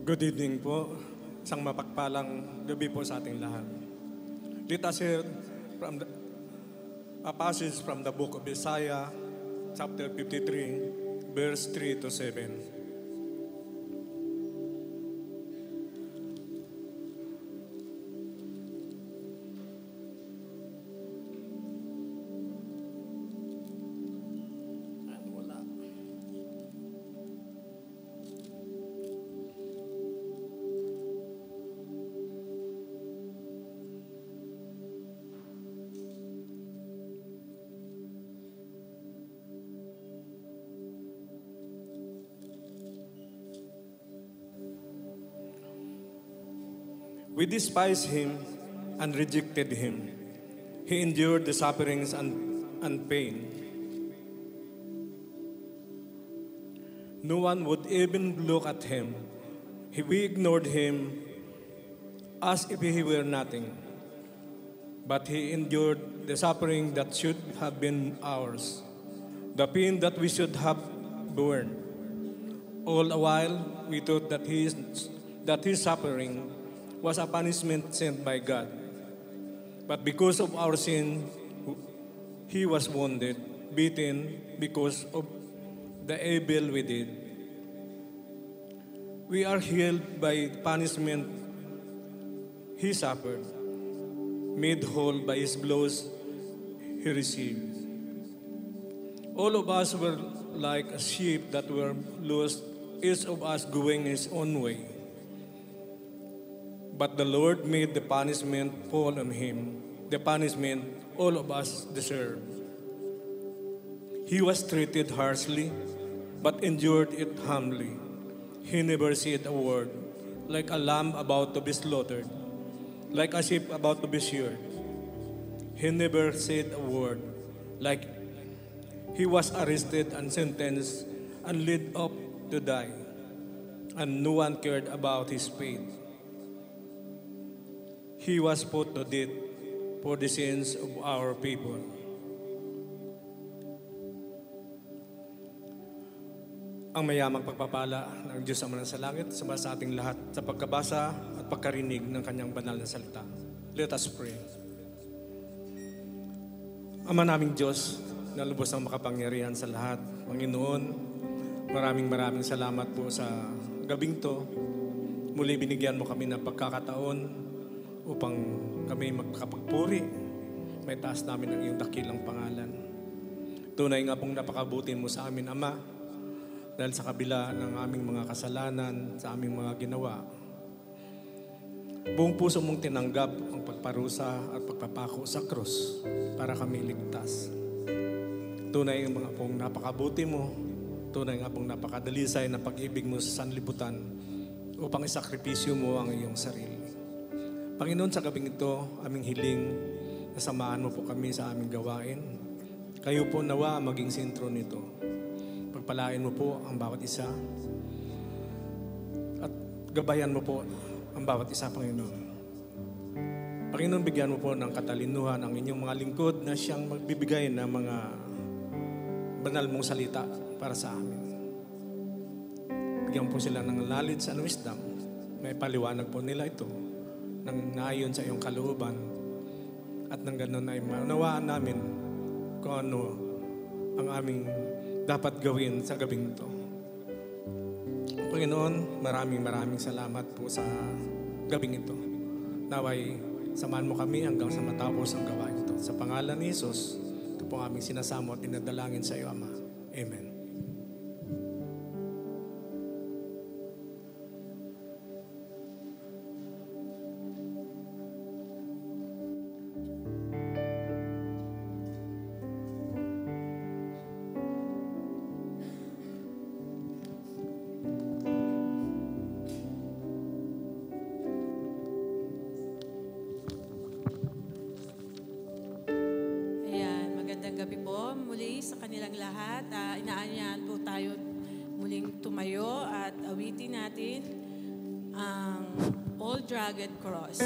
Good evening po. Isang mapagpalang gabi po sa ating lahat. Let us hear from a passage from the book of Isaiah, chapter 53, verse 3 to 7. We despised him and rejected him. He endured the sufferings and pain. No one would even look at him. We ignored him as if he were nothing. But he endured the suffering that should have been ours, the pain that we should have borne. All the while, we thought that his suffering was a punishment sent by God. But because of our sin, he was wounded, beaten because of the evil we did. We are healed by punishment he suffered, made whole by his blows he received. All of us were like a sheep that were lost, each of us going his own way. But the Lord made the punishment fall on him, the punishment all of us deserve. He was treated harshly, but endured it humbly. He never said a word, like a lamb about to be slaughtered, like a sheep about to be sheared. He never said a word, like he was arrested and sentenced and led up to die, and no one cared about his fate. He was put to death for the sins of our people. Ang mayamang pagpapala ng Diyos Ama sa langit sa ating lahat sa pagkabasa at pagkarinig ng kanyang banal na salita. Let us pray. Ama naming Diyos, na lubos ang makapangyarihan sa lahat. Panginoon, maraming salamat po sa gabing to. Muli binigyan mo kami ng pagkakataon upang kami magkapagpuri. May taas namin ang iyong dakilang pangalan. Tunay nga pong napakabuti mo sa amin, Ama, dahil sa kabila ng aming mga kasalanan, sa aming mga ginawa. Buong puso mong tinanggap ang pagparusa at pagpapako sa krus para kami ligtas. Tunay nga mga pong napakabuti mo, tunay nga pong napakadalisay na pag-ibig mo sa sanlibutan upang isakripisyo mo ang iyong sarili. Panginoon, sa gabing ito, aming hiling na samahan mo po kami sa aming gawain. Kayo po nawa maging sentro nito. Pagpalain mo po ang bawat isa at gabayan mo po ang bawat isa, Panginoon. Panginoon, bigyan mo po ng katalinuhan ang inyong mga lingkod na siyang magbibigay ng mga banal mong salita para sa amin. Bigyan po sila ng knowledge and wisdom. May paliwanag po nila ito nang naayon sa iyong kalooban at nang ganun ay maunawaan namin kung ano ang aming dapat gawin sa gabing ito. Panginoon, maraming salamat po sa gabing ito. Naway, samahan mo kami hanggang sa matapos ang gawain ito. Sa pangalan ni Jesus, ito po aming sinasamo at dinadalangin sa iyo, Ama. Amen. Gabi po muli sa kanilang lahat. Inaanyahan po tayo muling tumayo at awitin natin ang Old Rugged Cross.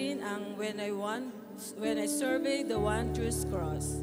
natin ang When I Survey the Wondrous Cross.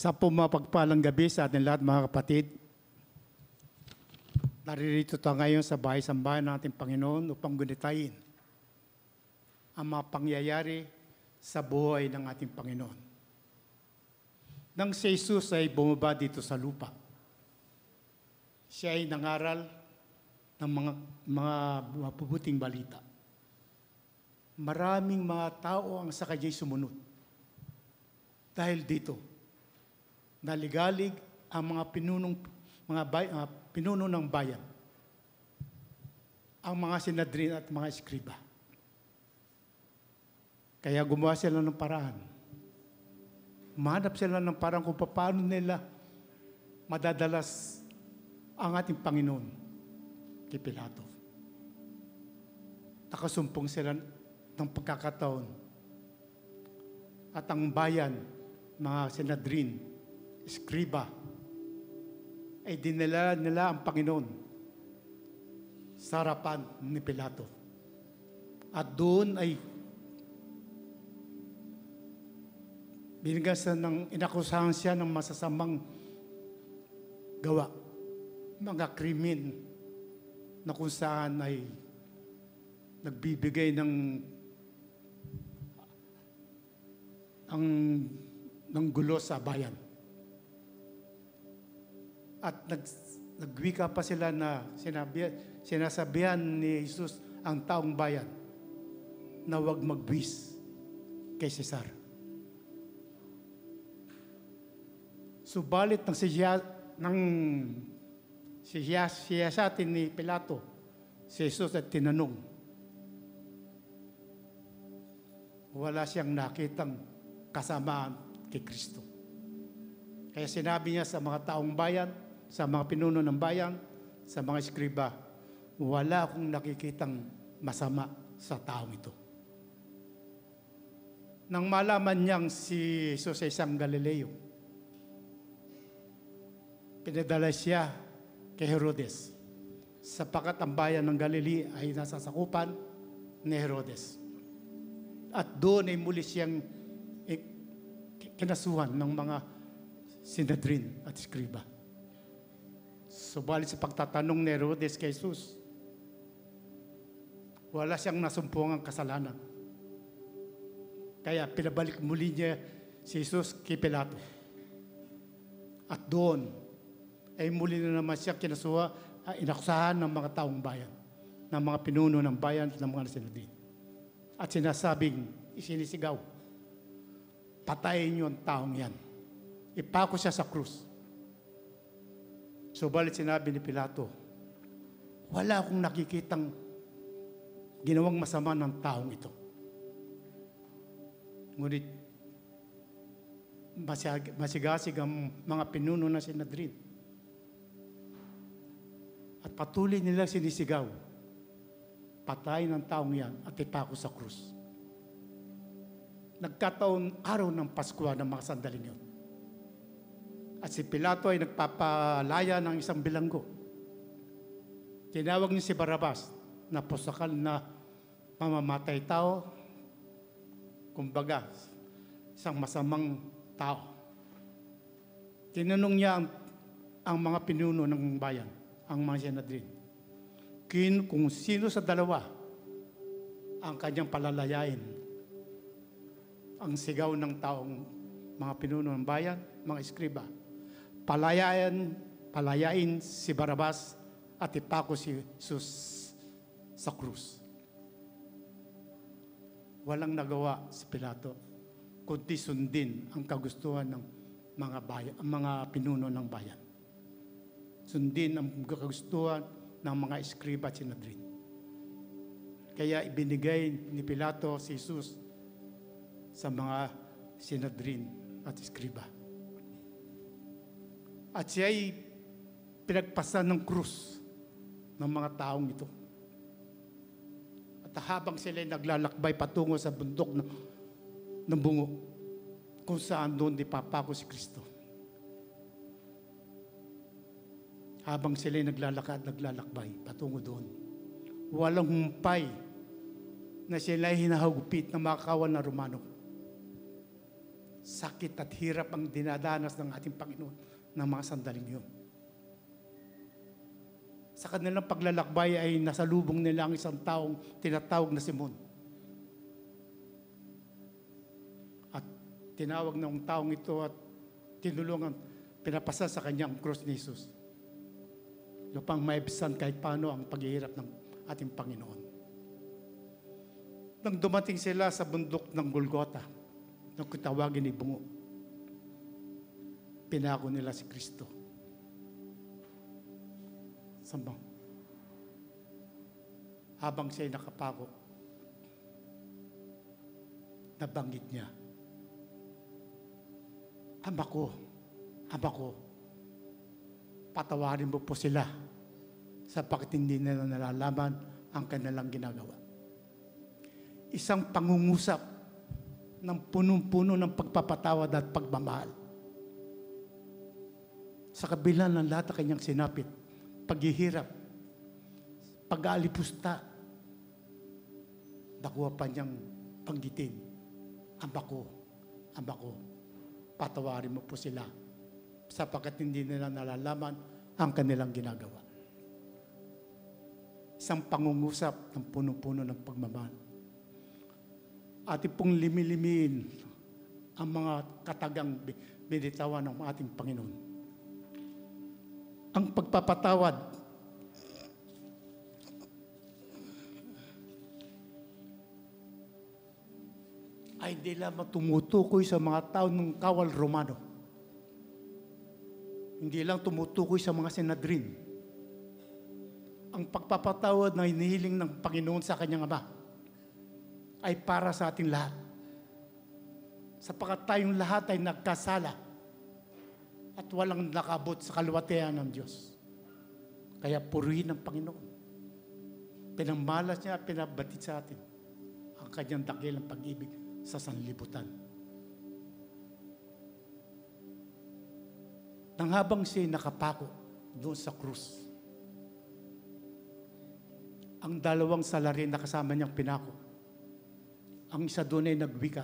Sa pumapagpalang gabi sa ating lahat mga kapatid, naririto tayo ngayon sa bahay-sambahan ng ating Panginoon upang gunitain ang mga pangyayari sa buhay ng ating Panginoon. Nang si Jesus ay bumaba dito sa lupa, siya ay nangaral ng mga mabubuting balita. Maraming mga tao ang sa kanya'y sumunod. Dahil dito, naligalig ang mga pinuno ng bayan, ang mga Sinedrin at mga Eskriba. Kaya gumawa sila ng paraan. Mahanap sila ng paraan kung paano nila madadalas ang ating Panginoon kay Pilato. Nakasumpong sila ng pagkakataon. At ang bayan, mga Sinedrin, Eskriba, ay dinala nila ang Panginoon sa harapan ni Pilato. At doon ay inakusahan siya ng masasamang gawa, mga krimen na kung saan ay nagbibigay ng gulo sa bayan. At nagwika pa sila na sinasabihan ni Jesus ang taong bayan na huwag magbuwis kay Cesar. Subalit siyasatin ni Pilato, si Jesus at tinanong, wala siyang nakitang kasamaan kay Kristo. Kaya sinabi niya sa mga taong bayan, sa mga pinuno ng bayan, sa mga Eskriba, wala akong nakikitang masama sa taong ito. Nang malaman niyang si Jesus ay isang Galileo, pinadala siya kay Herodes, sapagkat ang bayan ng Galilee ay nasa sakupan ni Herodes. At doon ay muli siyang kinasuhan ng mga Sinedrin at Skriba. Subalit sa pagtatanong ni Herodes kay Jesus, wala siyang nasumpungang kasalanan. Kaya pinabalik muli niya si Jesus kay Pilato. At doon ay muli na naman siya inakusahan ng mga taong bayan, ng mga pinuno ng bayan at ng mga Sinedrin. At sinasabing, isinisigaw, patayin niyo ang taong yan. Ipako siya sa krus. Subalit sinabi ni Pilato, wala akong nakikitang ginawang masama ng taong ito. Ngunit masigasig ang mga pinuno ng Sinedrin. At patuloy nila sinisigaw, patayin ang taong yan at ipako sa krus. Nagkataon araw ng Pasko ng mga sandaling yun. At si Pilato ay nagpapalaya ng isang bilanggo. Tinawag niya si Barrabas na pusakal na mamamatay tao, kumbaga, isang masamang tao. Tinanong niya ang mga pinuno ng bayan, ang mga Sinedrin, kung sino sa dalawa ang kanyang palalayain. Ang sigaw ng taong mga pinuno ng bayan, mga Skriba, palayain si Barrabas at ipako si Jesus sa krus. Walang nagawa si Pilato, kundi sundin ang kagustuhan ng mga pinuno ng bayan. Sundin ang kagustuhan ng mga Skriba at Sinedrin. Kaya ibinigay ni Pilato si Jesus sa mga Sinedrin at Skriba. At siya ay pinagpasan ng krus ng mga taong ito. At habang sila ay naglalakbay patungo sa bundok ng bungo, kung saan doon ipapako si Kristo. Habang sila ay naglalakbay patungo doon, walang humpay na sila ay hinahagupit ng mga kawan na Romano. Sakit at hirap ang dinadanas ng ating Panginoon ng mga sandaling yun. Sa kanilang paglalakbay ay nasalubong nila ang isang taong tinatawag na Simon. At tinawag ng taong ito at tinulungan, pinapasa sa kanyang cross ni Jesus. Upang maibisan kahit paano ang paghihirap ng ating Panginoon. Nang dumating sila sa bundok ng Golgota, nang kutawagin ni Bungo, pinako nila si Kristo. Sambang. Habang siya'y nakapako, nabanggit niya, Ama ko, patawarin mo po sila sapagkat hindi nila nalalaman ang kanilang ginagawa. Isang pangungusap ng punong-puno ng pagpapatawad at pagmamahal. Sa kabila ng lahat ng kanyang sinapit, paghihirap, pag-aalipusta, nakuha pa niyang panggitin, Ama ko, patawarin mo po sila sapagkat hindi nila nalalaman ang kanilang ginagawa. Isang pangungusap ng punong-puno ng pagmamahal. Ating pong limilimin ang mga katagang binitawan ng ating Panginoon. Ang pagpapatawad ay hindi lamang tumutukoy sa mga tao ng kawal Romano. Hindi lang tumutukoy sa mga Sinedrin. Ang pagpapatawad na hinihiling ng Panginoon sa kanyang Ama ay para sa ating lahat. Sapagkat tayong lahat ay nagkasala at walang nakabot sa kaluwatian ng Diyos. Kaya purihin ng Panginoon. Pinamalas niya at pinabatid sa atin ang kanyang dakilang pag-ibig sa sanlibutan. Nang habang siya nakapako doon sa krus, ang dalawang salarin na kasama niyang pinako, ang isa doon ay nagwika,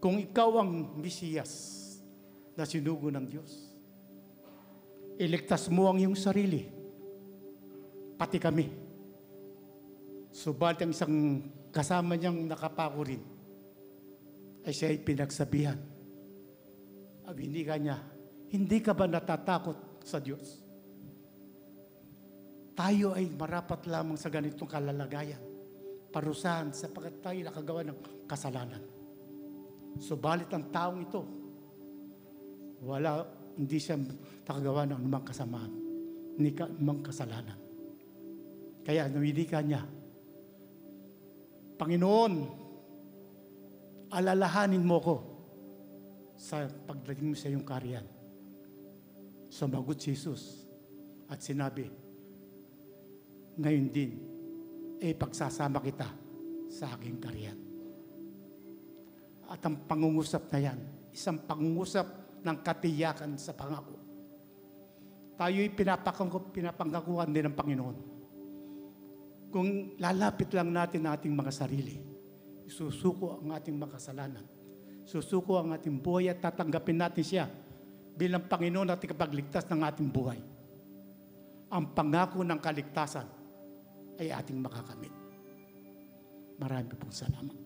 kung ikaw ang Mesiyas na sinugo ng Diyos, iligtas mo ang iyong sarili, pati kami. Subalit ang isang kasama niyang nakapako rin, ay siya ay pinagsabihan. Abinika niya, hindi ka ba natatakot sa Diyos? Tayo ay marapat lamang sa ganitong kalalagayan, parusahan sapagkat tayo nakagawa ng kasalanan. Subalit ang taong ito, hindi siya nakagawa ng anumang kasamaan, hindi ka anumang kasalanan. Kaya nawidika niya, Panginoon, alalahanin mo ko sa pagdating mo sa iyong kaharian. Sumagot si Jesus at sinabi, ngayon din, pagsasama kita sa aking kaharian. At ang pangungusap na yan, isang pangungusap ng katiyakan sa pangako. Tayo'y pinapangkakuhan din ng Panginoon. Kung lalapit lang natin ang ating mga sarili, susuko ang ating makasalanan, susuko ang ating buhay at tatanggapin natin siya bilang Panginoon at ikapagligtas ng ating buhay. Ang pangako ng kaligtasan ay ating makakamit. Marami pong salamat.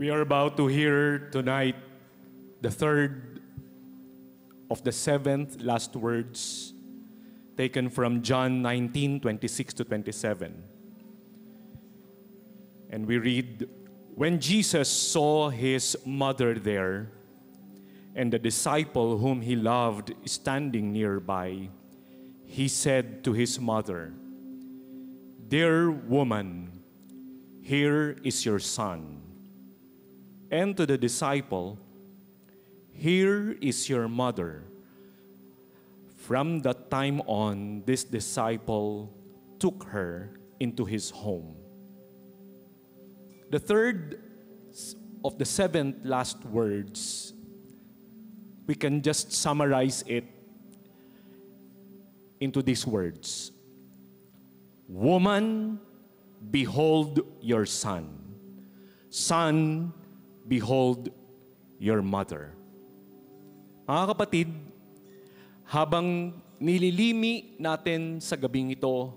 We are about to hear tonight the third of the seventh last words taken from John 19:26 to 27. And we read, when Jesus saw his mother there and the disciple whom he loved standing nearby, he said to his mother, "Dear woman, here is your son." And to the disciple, "Here is your mother." From that time on, this disciple took her into his home. The third of the seventh last words, we can just summarize it into these words. Woman, behold your son. Son, behold your mother. Mga kapatid, habang nililimi natin sa gabing ito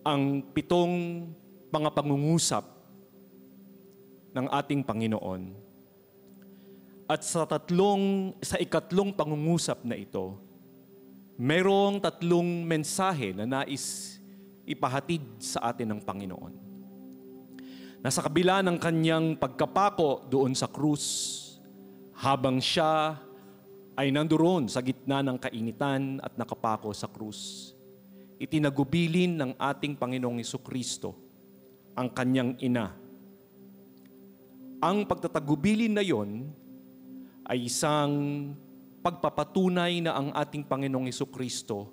ang 7 mga pangungusap ng ating Panginoon, at sa ikatlong pangungusap na ito, merong 3 mensahe na nais ipahatid sa atin ng Panginoon. Nasa kabila ng kanyang pagkapako doon sa krus, habang siya ay nandoon sa gitna ng kainitan at nakapako sa krus, itinagubilin ng ating Panginoong Jesucristo ang kanyang ina. Ang pagtatagubilin na yon ay isang pagpapatunay na ang ating Panginoong Jesucristo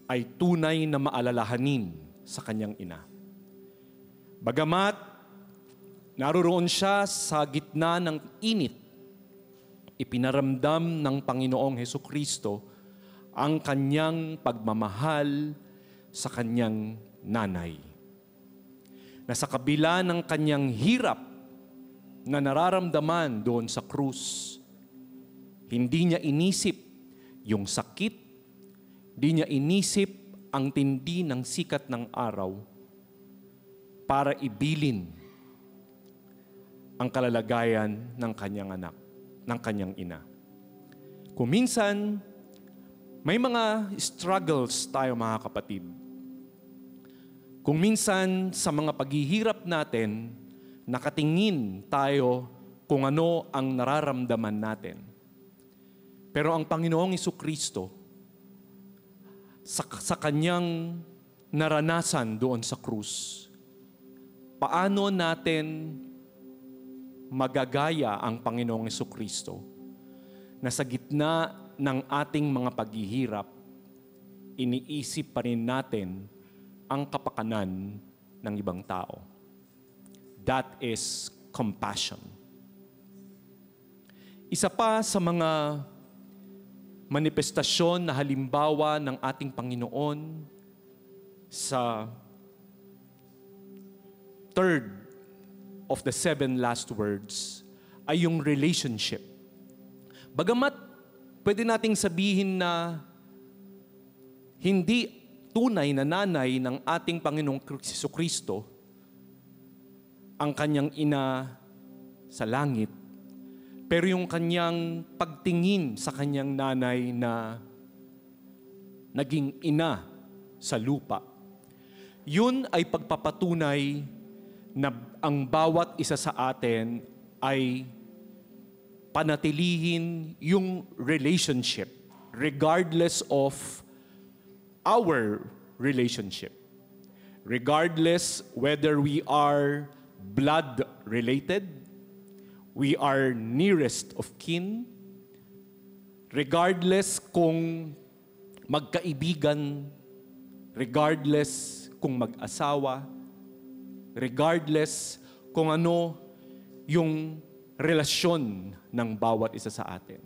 ay tunay na maalalahanin sa kanyang ina. Bagamat naroroon siya sa gitna ng init, ipinaramdam ng Panginoong Hesukristo ang kanyang pagmamahal sa kanyang nanay. Na sa kabila ng kanyang hirap na nararamdaman doon sa krus, hindi niya inisip yung sakit, hindi niya inisip ang tindi ng sikat ng araw para ibilin ang kalalagayan ng kanyang anak, ng kanyang ina. Kung minsan, may mga struggles tayo mga kapatid. Kung minsan sa mga paghihirap natin, nakatingin tayo kung ano ang nararamdaman natin. Pero ang Panginoong Jesucristo, sa kanyang naranasan doon sa krus. Paano natin magagaya ang Panginoong Jesucristo na sa gitna ng ating mga paghihirap, iniisip pa rin natin ang kapakanan ng ibang tao. That is compassion. Isa pa sa mga manifestasyon na halimbawa ng ating Panginoon sa third of the 7 last words ay yung relationship. Bagamat pwede nating sabihin na hindi tunay na nanay ng ating Panginoong Jesucristo ang kanyang ina sa langit, pero yung kanyang pagtingin sa kanyang nanay na naging ina sa lupa, yun ay pagpapatunay na ang bawat isa sa atin ay panatilihin yung relationship regardless of our relationship. Regardless whether we are blood related, we are nearest of kin, regardless kung magkaibigan, regardless kung mag-asawa, regardless kung ano yung relasyon ng bawat isa sa atin.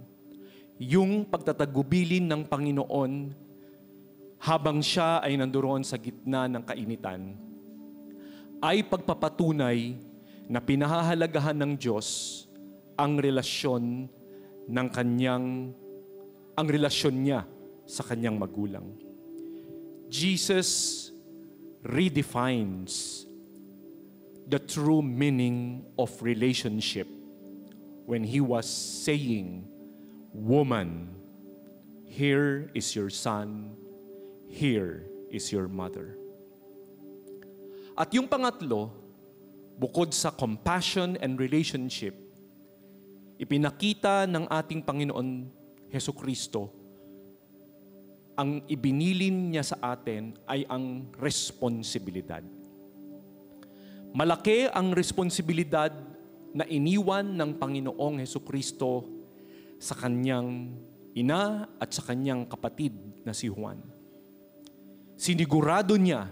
Yung pagtatagubilin ng Panginoon habang siya ay nandoon sa gitna ng kainitan ay pagpapatunay na pinahahalagahan ng Diyos ang relasyon niya sa kanyang magulang. Jesus redefines the true meaning of relationship when he was saying, "Woman, here is your son, here is your mother." At yung pangatlo, bukod sa compassion and relationship, ipinakita ng ating Panginoon Hesukristo, ang ibinilin niya sa atin ay ang responsibilidad. Malaki ang responsibilidad na iniwan ng Panginoong Hesukristo sa kanyang ina at sa kanyang kapatid na si Juan. Sinigurado niya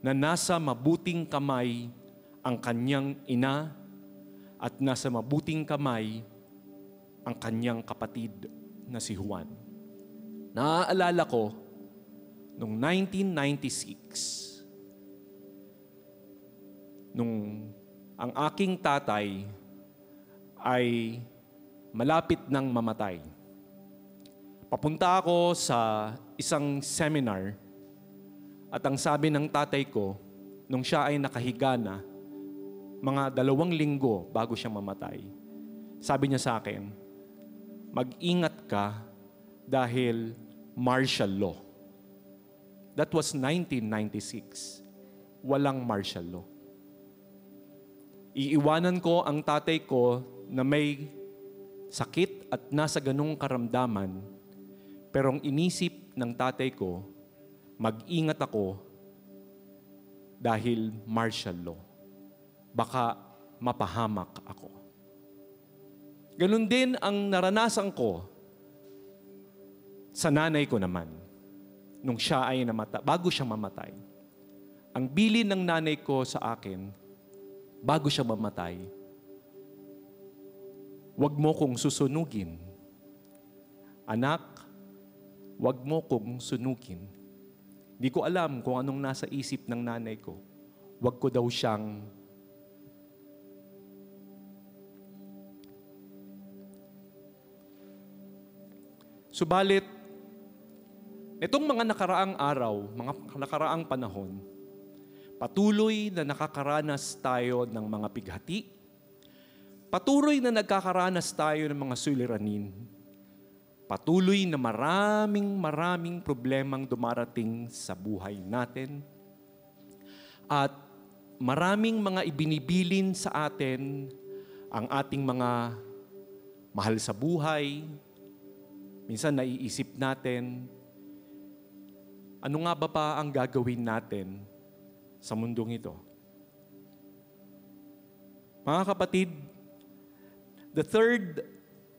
na nasa mabuting kamay ang kanyang ina at nasa mabuting kamay ang kanyang kapatid na si Juan. Naaalala ko, noong 1996, nung ang aking tatay ay malapit nang mamatay. Papunta ako sa isang seminar at ang sabi ng tatay ko, nung siya ay nakahiga na, mga 2 linggo bago siya mamatay, sabi niya sa akin, mag-ingat ka dahil martial law. That was 1996. Walang martial law. Iiwanan ko ang tatay ko na may sakit at nasa ganung karamdaman, pero ang inisip ng tatay ko, mag-ingat ako dahil martial law. Baka mapahamak ako. Ganun din ang naranasan ko sa nanay ko naman, nung siya ay bago siya mamatay. Ang bilin ng nanay ko sa akin, bago siya mamatay, "Wag mo kong susunugin. Anak, wag mo kong sunugin." Di ko alam kung anong nasa isip ng nanay ko. Wag ko daw siyang subalit, itong mga nakaraang araw, mga nakaraang panahon, patuloy na nakakaranas tayo ng mga pighati, patuloy na nagkakaranas tayo ng mga suliranin, patuloy na maraming problemang dumarating sa buhay natin, at maraming mga ibinibilin sa atin ang ating mga mahal sa buhay. Minsan naiisip natin, ano nga ba pa ang gagawin natin sa mundong ito? Mga kapatid, the third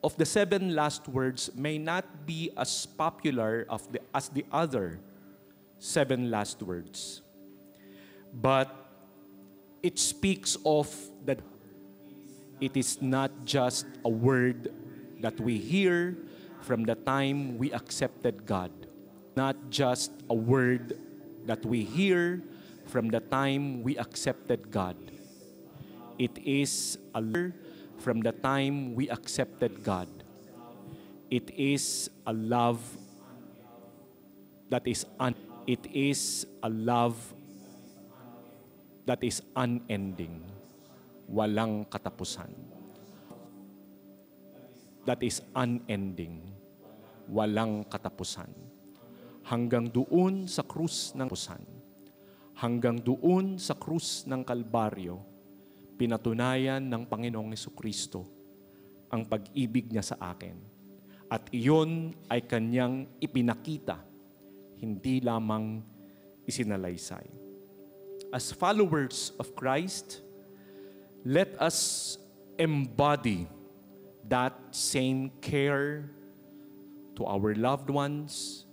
of the 7 last words may not be as popular as the other 7 last words. But it speaks of that it is not just a word that we hear from the time we accepted God. Not just a word that we hear from the time we accepted God. It is a word from the time we accepted God. It is a love that is unending. Walang katapusan. That is unending. Walang katapusan. Hanggang doon sa krus ng pusan. Hanggang doon sa krus ng Kalbaryo, pinatunayan ng Panginoong Jesucristo ang pag-ibig niya sa akin. At iyon ay kanyang ipinakita, hindi lamang isinalaysay. As followers of Christ, let us embody that same care to our loved ones,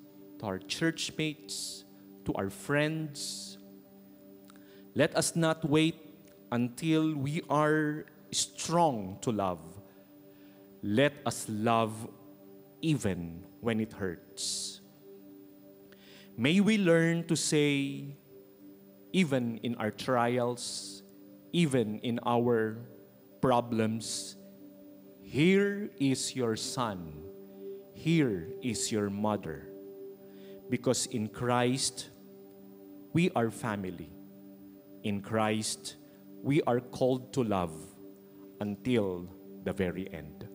to our churchmates, to our friends. Let us not wait until we are strong to love. Let us love even when it hurts. May we learn to say, even in our trials, even in our problems, here is your son, here is your mother. Because in Christ, we are family. In Christ, we are called to love until the very end.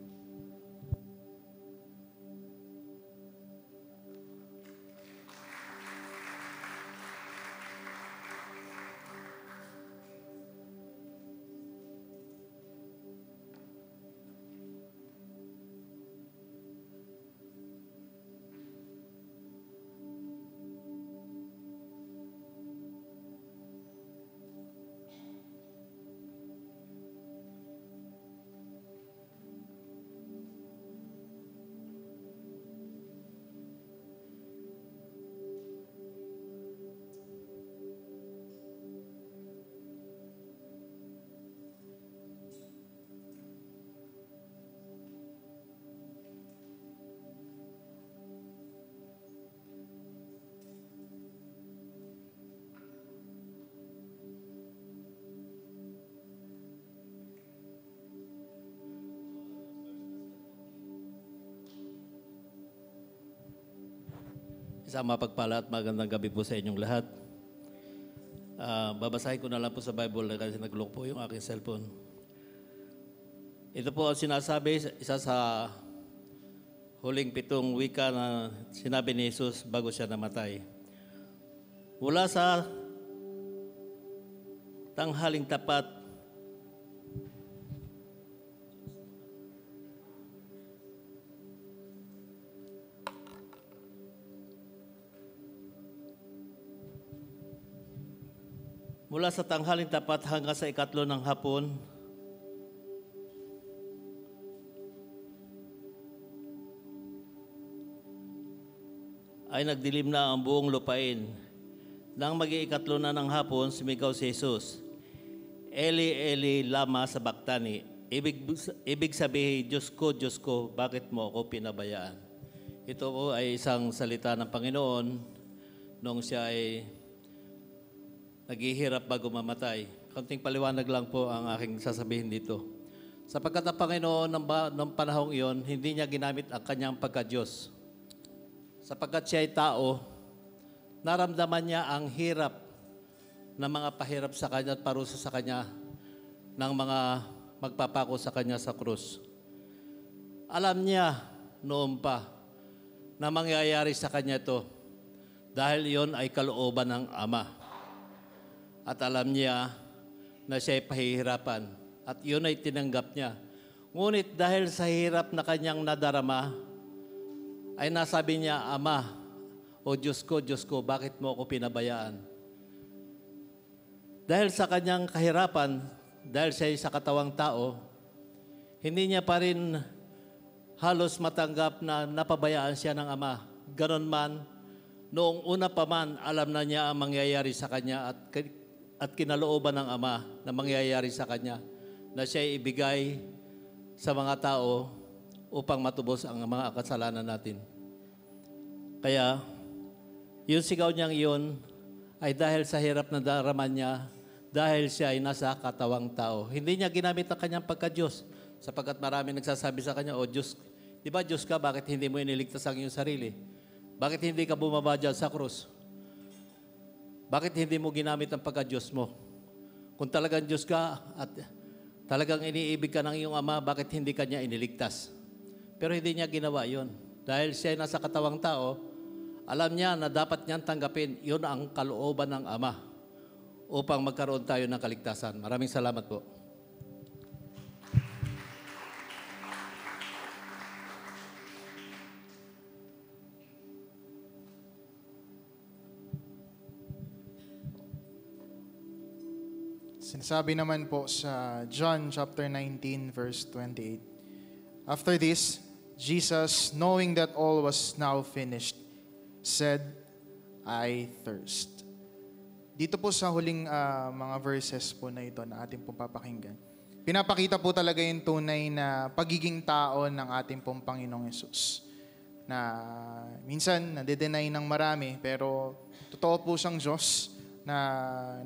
Isang mapagpala at magandang gabi po sa inyong lahat. Babasahin ko na lang po sa Bible kasi nag-lock po yung aking cellphone. Ito po ang sinasabi, isa sa huling 7 wika na sinabi ni Jesus bago siya namatay. Mula sa tanghaling tapat, mula sa tanghaling tapat hanggang sa 3 ng hapon, ay nagdilim na ang buong lupain. Nang mag-3 na ng hapon, sumigaw si Jesus, Eli, Eli, lama sabachthani. Ibig sabihin, Diyos ko, bakit mo ako pinabayaan? Ito po ay isang salita ng Panginoon nung siya ay naghihirap bago mamatay. Konting paliwanag lang po ang aking sasabihin dito. Sapagkat ang Panginoon ng panahong iyon, hindi niya ginamit ang kanyang pagka-Diyos. Sapagkat siya ay tao, naramdaman niya ang hirap ng mga pahirap sa kanya at parusa sa kanya ng mga magpapako sa kanya sa krus. Alam niya noon pa na mangyayari sa kanya ito dahil iyon ay kalooban ng Ama. At alam niya na siya ay pahihirapan. At yun ay tinanggap niya. Ngunit dahil sa hirap na kanyang nadarama, ay nasabi niya, Ama, O Diyos ko, bakit mo ako pinabayaan? Dahil sa kanyang kahirapan, dahil siya ay sa katawang tao, hindi niya pa rin halos matanggap na napabayaan siya ng Ama. Ganon man, noong una pa man, alam na niya ang mangyayari sa kanya at kinalooban ng Ama na mangyayari sa kanya, na siya ay ibigay sa mga tao upang matubos ang mga kasalanan natin. Kaya, yung sigaw niyang iyon ay dahil sa hirap na darama niya, dahil siya ay nasa katawang tao. Hindi niya ginamit ang kanyang pagka-Diyos, sapagkat marami nagsasabi sa kanya, O Diyos, di ba Diyos ka, bakit hindi mo iniligtas ang iyong sarili? Bakit hindi ka bumaba dyan sa krus? Bakit hindi mo ginamit ang pagka-Diyos mo? Kung talagang Diyos ka at talagang iniibig ka ng iyong Ama, bakit hindi ka niya iniligtas? Pero hindi niya ginawa yon. Dahil siya ay nasa katawang tao, alam niya na dapat niyang tanggapin, yun ang kalooban ng Ama upang magkaroon tayo ng kaligtasan. Maraming salamat po. Sinasabi naman po sa John chapter 19 verse 28. After this, Jesus, knowing that all was now finished, said, I thirst. Dito po sa huling mga verses po na ito na ating pong papakinggan, pinapakita po talaga yung tunay na pagiging tao ng ating pong Panginoong Yesus. Na minsan, nade-deny ng marami, pero totoo po siyang Diyos na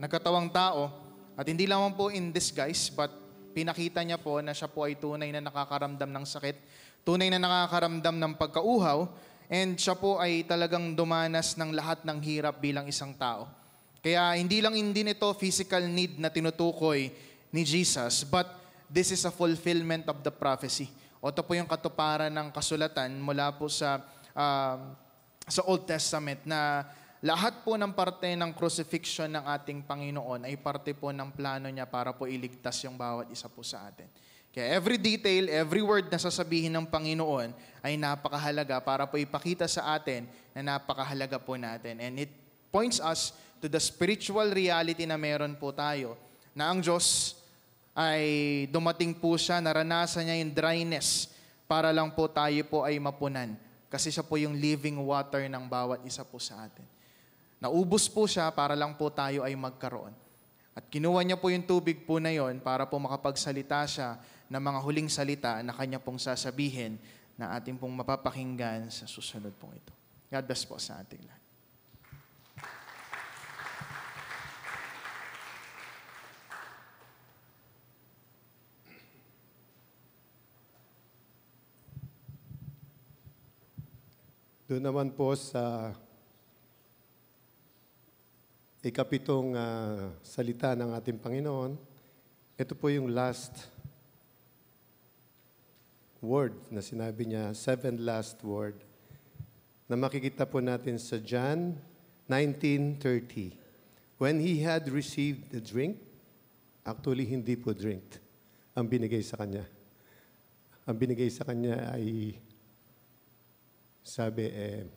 nagkatawang tao. At hindi lamang po in disguise, but pinakita niya po na siya po ay tunay na nakakaramdam ng sakit, tunay na nakakaramdam ng pagkauhaw, and siya po ay talagang dumanas ng lahat ng hirap bilang isang tao. Kaya hindi lang din ito physical need na tinutukoy ni Jesus, but this is a fulfillment of the prophecy. O ito po yung katuparan ng kasulatan mula po sa Old Testament na lahat po ng parte ng crucifixion ng ating Panginoon ay parte po ng plano niya para po iligtas yung bawat isa po sa atin. Kaya every detail, every word na sasabihin ng Panginoon ay napakahalaga para po ipakita sa atin na napakahalaga po natin. And it points us to the spiritual reality na meron po tayo, na ang Diyos ay dumating po siya, naranasan niya yung dryness para lang po tayo po ay mapunan. Kasi siya po yung living water ng bawat isa po sa atin. Naubos po siya para lang po tayo ay magkaroon. At kinuha niya po yung tubig po na yon para po makapagsalita siya ng mga huling salita na kanya pong sasabihin na ating pong mapapakinggan sa susunod pong ito. God bless po sa ating lahat. Doon naman po sa ikapitong salita ng ating Panginoon, ito po yung last word na sinabi niya, 7 last word, na makikita po natin sa John 19:30. When he had received the drink, actually hindi po drink ang binigay sa kanya. Ang binigay sa kanya ay sabi,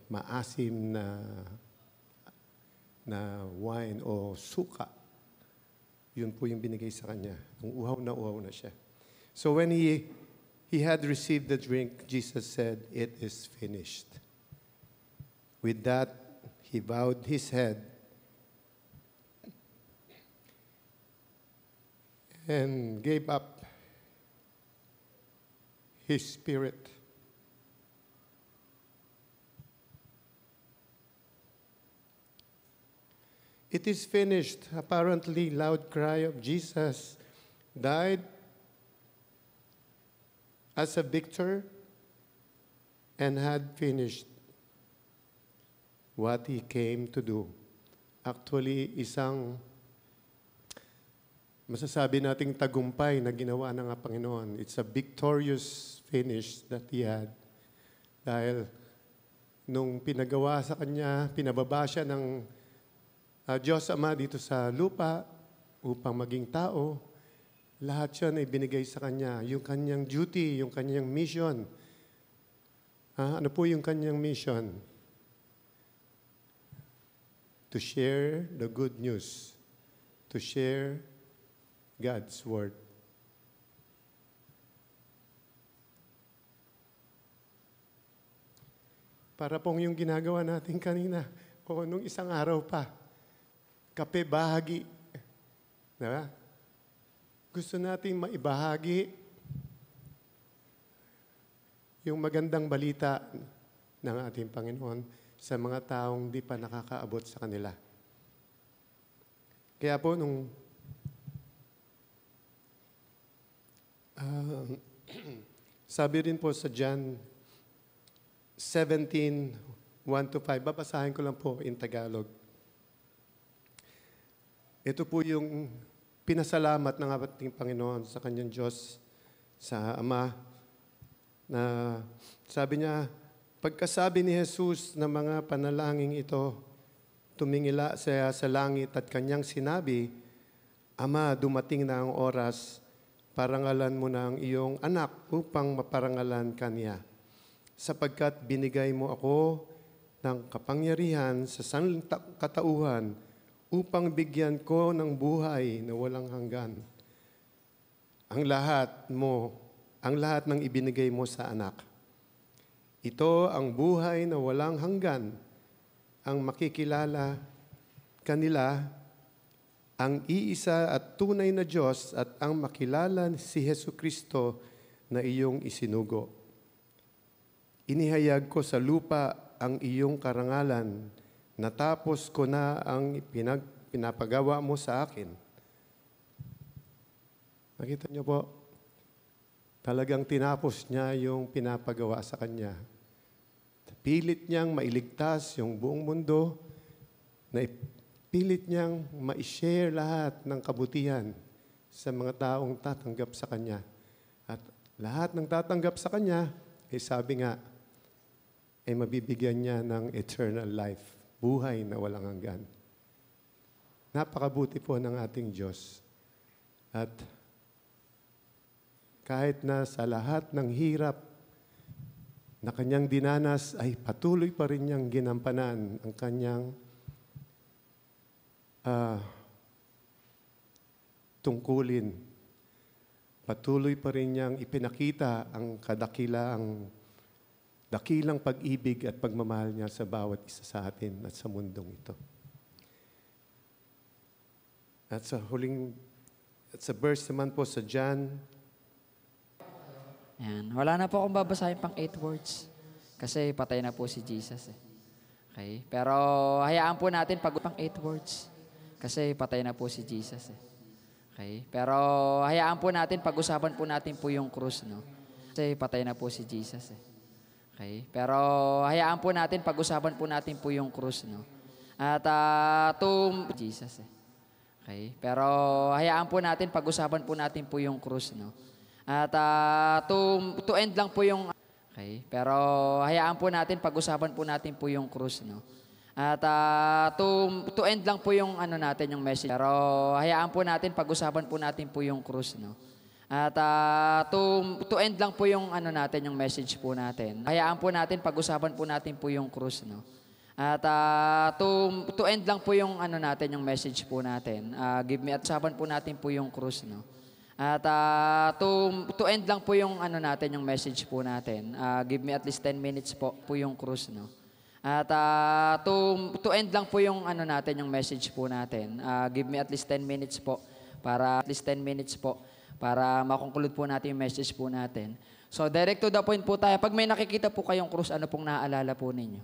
maasim na wine o suka. Yun po yung binigay sa kanya. Uhaw na siya. So when he had received the drink, Jesus said, it is finished. With that, he bowed his head and gave up his spirit. It is finished. Apparently, loud cry of Jesus died as a victor and had finished what he came to do. Actually, isang masasabi nating tagumpay na ginawa ng Panginoon. It's a victorious finish that he had. Dahil nung pinagawa sa kanya, pinababa siya ng Diyos Ama dito sa lupa upang maging tao, lahat siya na ibinigay sa kanya. Yung kanyang duty, yung kanyang mission. Ano po yung kanyang mission? to share the good news, to share God's Word. Para pong yung ginagawa natin kanina, o nung isang araw pa, kape bahagi. Diba? Gusto natin maibahagi yung magandang balita ng ating Panginoon sa mga taong di pa nakakaabot sa kanila. Kaya po nung sabi rin po sa John 17:1-5, babasahin ko lang po in Tagalog. Ito po yung pinasalamat ng ating Panginoon sa kanyang Diyos, sa Ama, na sabi niya, pagkasabi ni Jesus ng mga panalangin ito, tumingila siya sa langit at kanyang sinabi, Ama, dumating na ang oras, parangalan mo na ang iyong anak upang maparangalan kaniya. Sapagkat binigay mo ako ng kapangyarihan sa katauhan upang bigyan ko ng buhay na walang hanggan. Ang lahat ng ibinigay mo sa anak. Ito ang buhay na walang hanggan, ang makikilala kanila, ang iisa at tunay na Diyos at ang makilala si Jesucristo na iyong isinugo. Inihayag ko sa lupa ang iyong karangalan, natapos ko na ang pinapagawa mo sa akin. Nakita niyo po, talagang tinapos niya yung pinapagawa sa kanya. Pilit niyang mailigtas yung buong mundo, na pilit niyang ma-share lahat ng kabutihan sa mga taong tatanggap sa kanya. At lahat ng tatanggap sa kanya, sabi nga, ay mabibigyan niya ng eternal life, buhay na walang hanggan. Napakabuti po ng ating Diyos. At kahit na sa lahat ng hirap na kanyang dinanas, ay patuloy pa rin niyang ginampanan ang kanyang tungkulin. Patuloy pa rin niyang ipinakita ang dakilang pag-ibig at pagmamahal niya sa bawat isa sa atin at sa mundong ito. At sa verse naman po sa John. Ayan. Wala na po akong babasahin pang 8 words. Kasi patay na po si Jesus. Okay? Pero hayaan po natin pang 8 words. Kasi patay na po si Jesus. Okay? Pero hayaan po natin, pag-usapan po natin po yung krus. No? Kasi patay na po si Jesus. Okay? Pero hayaan po natin, pag-usapan po natin po yung krus. No? At Jesus. Okay? Pero hayaan po natin, pag-usapan po natin po yung krus. No? At to end lang po yung okay, pero hayaan po natin, pag-usapan po natin po yung krus, no. At to end lang po yung natin, yung message. Pero hayaan po natin, pag-usapan po natin po yung krus, no. At to end lang po yung natin, yung message po natin. Hayaan po natin, pag-usapan po natin po yung krus, no. At to end lang po yung natin, yung message po natin. Usapan po natin po yung krus, no. At to end lang po yung natin, yung message po natin. Give me at least 10 minutes po yung krus, no. At to end lang po yung natin, yung message po natin. Give me at least 10 minutes po para makonclude po natin yung message po natin. So direct to the point po tayo. Pag may nakikita po kayong krus, ano pong naaalala po ninyo?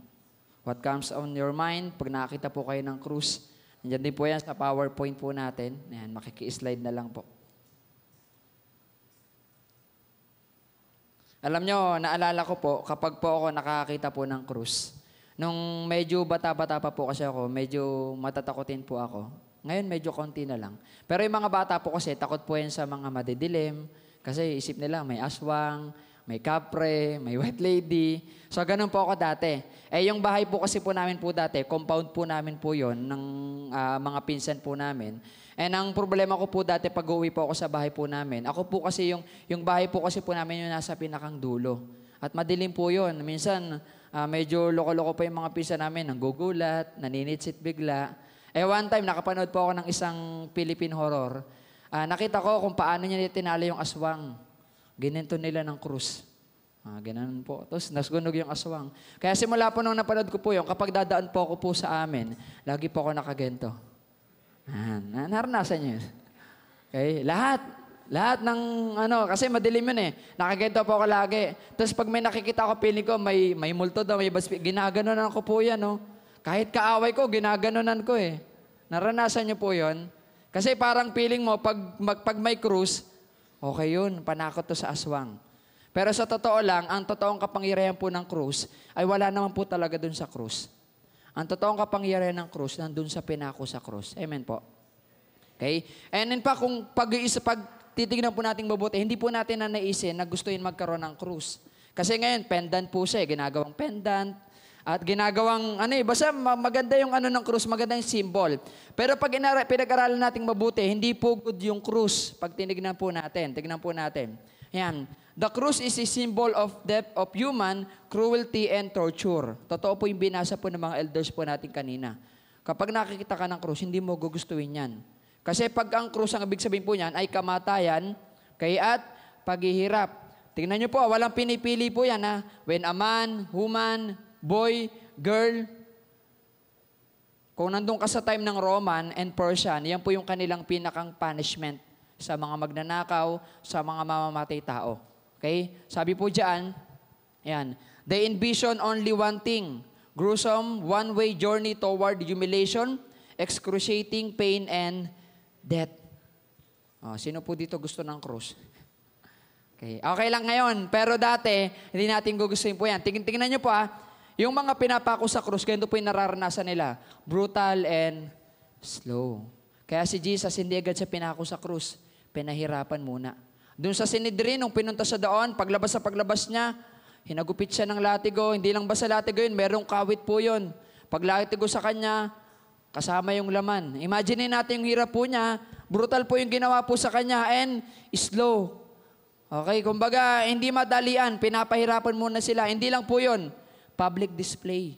What comes on your mind pag nakakita po kayo ng krus? Nandiyan din po yan sa PowerPoint po natin. Ayan, makiki-slide na lang po. Alam nyo, naalala ko po, kapag po ako nakakita po ng krus, nung medyo bata-bata pa po kasi ako, medyo matatakotin po ako. Ngayon, medyo konti na lang. Pero yung mga bata po kasi, takot po yan sa mga madidilim, kasi isip nila may aswang, may kapre, may white lady. So, ganun po ako dati. Yung bahay po kasi po namin po dati, compound po namin po yon ng mga pinsan po namin. And ang problema ko po dati pag uwi po ako sa bahay po namin, ako po kasi yung bahay po kasi po namin yung nasa pinakang dulo. At madilim po yun. Minsan, medyo loko-loko pa yung mga pinsan namin, nanggugulat, naninitsit bigla. One time, nakapanood po ako ng isang Philippine horror. Nakita ko kung paano niya tinala yung aswang. Ginento nila ng krus. Ganoon po. Tapos nasunog yung aswang. Kaya simula po nung napanood ko po yun, kapag dadaan po ako po sa amin, lagi po ako nakagento. Naranasan niyo yun. Okay? Lahat ng kasi madilim yun eh. Nakagento po ako lagi. Tapos pag may nakikita ako, feeling ko, may multo daw, may baspi. Ginaganunan ko po yan, no? Kahit kaaway ko, ginaganunan ko eh. Naranasan niyo po yun? Kasi parang feeling mo, pag may krus, okay yun, panakot to sa aswang. Pero sa totoo lang, ang totoong kapangyarihan po ng krus ay wala naman po talaga dun sa krus. Ang totoong kapangyarihan ng krus nandun sa pinako sa krus. Amen po. Okay? And in fact, kung pag titignan po natin mabuti, hindi po natin na naisin na gustuin magkaroon ng krus. Kasi ngayon, pendant po siya, ginagawang pendant, at ginagawang, basta maganda yung ng krus, maganda yung symbol. Pero pag pinag-aralan natin mabuti, hindi po good yung krus. Pag tignan po natin. Yan. The cross is a symbol of death of human cruelty and torture. Totoo po yung binasa po ng mga elders po natin kanina. Kapag nakikita ka ng krus, hindi mo gugustuhin yan. Kasi pag ang krus, ang ibig sabihin po niyan ay kamatayan, at paghihirap. Tingnan niyo po, walang pinipili po yan. When a man, woman, boy, girl, kung nandun ka sa time ng Roman and Persian, yan po yung kanilang pinakang punishment sa mga magnanakaw, sa mga mamamatay tao. Okay? Sabi po diyan, they envision only one thing, gruesome, one-way journey toward humiliation, excruciating pain, and death. Sino po dito gusto ng krus? Okay lang ngayon, pero dati, hindi natin gugustuhin po yan. Tingnan nyo po yung mga pinapako sa krus, ganito po yung nararanasan nila. Brutal and slow. Kaya si Jesus, hindi agad siya pinako sa krus. Pinahirapan muna. Doon sa Sinedrin, nung pinunta siya doon, paglabas niya, hinagupit siya ng latigo. Hindi lang basta latigo yun, merong kawit po yun. Pag latigo sa kanya, kasama yung laman. Imagine natin yung hirap po niya. Brutal po yung ginawa po sa kanya and slow. Okay, kumbaga, hindi madalian. Pinapahirapan muna sila. Hindi lang po yun. Public display.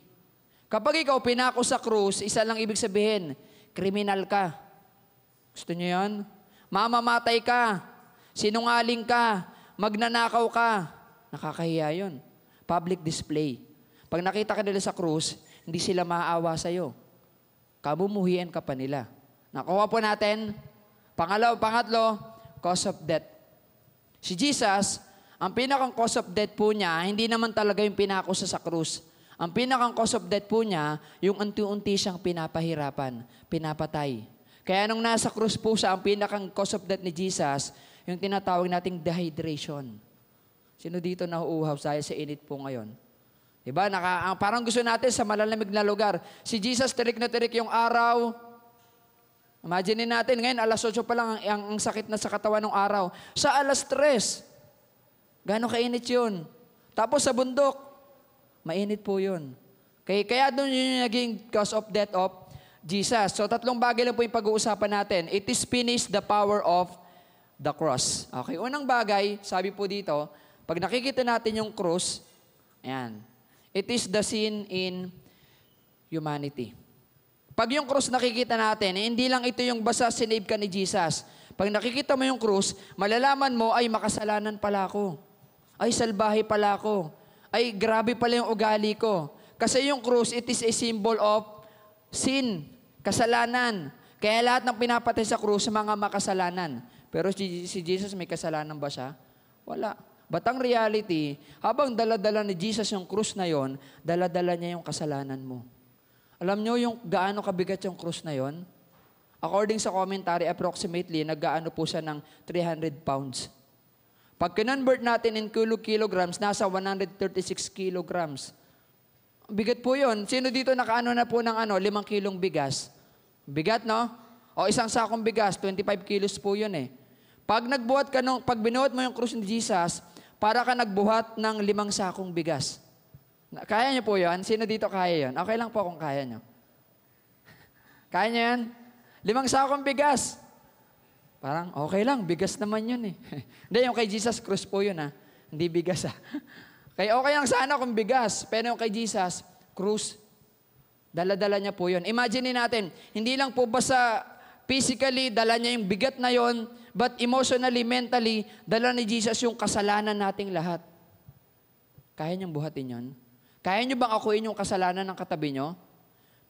Kapag ikaw pinako sa krus, isa lang ibig sabihin, kriminal ka. Gusto niyo yun? Mamamatay ka. Sinungaling ka, magnanakaw ka, nakakahiya yun. Public display. Pag nakita ka nila sa krus, hindi sila maaawa sa'yo. Kabumuhian ka pa nila. Nakuha po natin, pangatlo, cause of death. Si Jesus, ang pinakang cause of death po niya, hindi naman talaga yung pinako sa krus. Ang pinakang cause of death po niya, yung unti-unti siyang pinapahirapan, pinapatay. Kaya nung nasa krus po siya, ang pinakang cause of death ni Jesus, yung tinatawag nating dehydration. Sino dito nauuhaw sa init po ngayon? Diba? Parang gusto natin sa malalamig na lugar. Si Jesus, tirik na tirik yung araw. Imagine natin, ngayon, alas 8 pa lang ang sakit na sa katawan ng araw. Sa alas 3, gano'ng kainit yun? Tapos sa bundok, mainit po yun. Kaya doon yung naging cause of death of Jesus. So, 3 bagay lang po yung pag-uusapan natin. It is finished, the power of the cross. Okay, unang bagay, sabi po dito, pag nakikita natin yung cross, it is the sin in humanity. Pag yung cross nakikita natin, hindi lang ito yung basta sinave ka ni Jesus. Pag nakikita mo yung cross, malalaman mo, ay makasalanan pala ako. Ay salbahe pala ako. Ay grabe pala yung ugali ko. Kasi yung cross, it is a symbol of sin, kasalanan. Kaya lahat ng pinapatay sa cross, mga makasalanan. Pero si Jesus, may kasalanan ba siya? Wala. But ang reality, habang dala-dala ni Jesus yung krus na yon, dala-dala niya yung kasalanan mo. Alam nyo yung gaano kabigat yung krus na yon? According sa commentary, approximately, naggaano po siya ng 300 pounds. Pag kinonvert natin in kilograms, nasa 136 kilograms. Bigat po yun. Sino dito nakaano na po ng 5 kilong bigas? Bigat, no? O isang sakong bigas, 25 kilos po yun eh. Pag binuhat mo yung krus ni Jesus, para ka nagbuhat ng 5 sakong bigas. Kaya niyo po yun? Sino dito kaya yun? Okay lang po kung kaya niyo. Kaya niyo yan? 5 sakong bigas. Parang okay lang, bigas naman yun eh. Hindi, yung kay Jesus, krus po yun ha. Hindi bigas ha. Kaya okay lang sana kung bigas, pero yung kay Jesus, krus. Dala-dala niya po yun. Imagine natin, hindi lang po basta physically, dala niya yung bigat na yon, but emotionally, mentally, dala ni Jesus yung kasalanan nating lahat. Kaya niyang buhatin yon? Kaya niyo bang akuin yung kasalanan ng katabi niyo?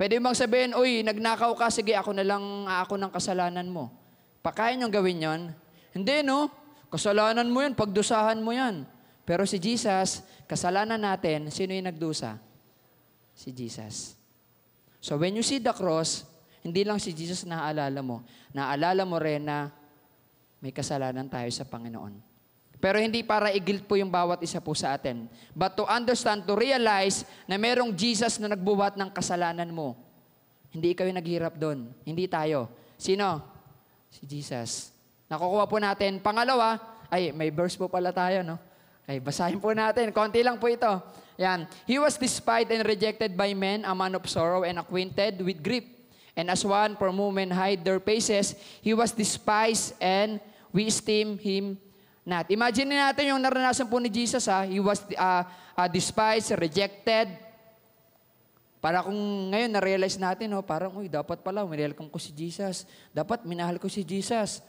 Pwede bang sabihin, uy, nagnakaw ka, sige, ako na lang ako ng kasalanan mo. Kaya niyong gawin yon? Hindi, no? Kasalanan mo yan, pagdusahan mo yan. Pero si Jesus, kasalanan natin, sino yung nagdusa? Si Jesus. So when you see the cross, hindi lang si Jesus naaalala mo. Naaalala mo rin na may kasalanan tayo sa Panginoon. Pero hindi para i-guilt po yung bawat isa po sa atin. But to understand, to realize na merong Jesus na nagbuhat ng kasalanan mo. Hindi ikaw yung naghirap doon. Hindi tayo. Sino? Si Jesus. Nakukuha po natin. Pangalawa, may verse po pala tayo, no? Okay, basahin po natin. Konti lang po ito. Yan. He was despised and rejected by men, a man of sorrow and acquainted with grief. And as one for whom men hide their faces, he was despised and we esteem him not. Imagine natin yung naranasan po ni Jesus. He was despised, rejected. Para kung ngayon na-realize natin, parang, dapat pala, minahal ko si Jesus. Dapat minahal ko si Jesus.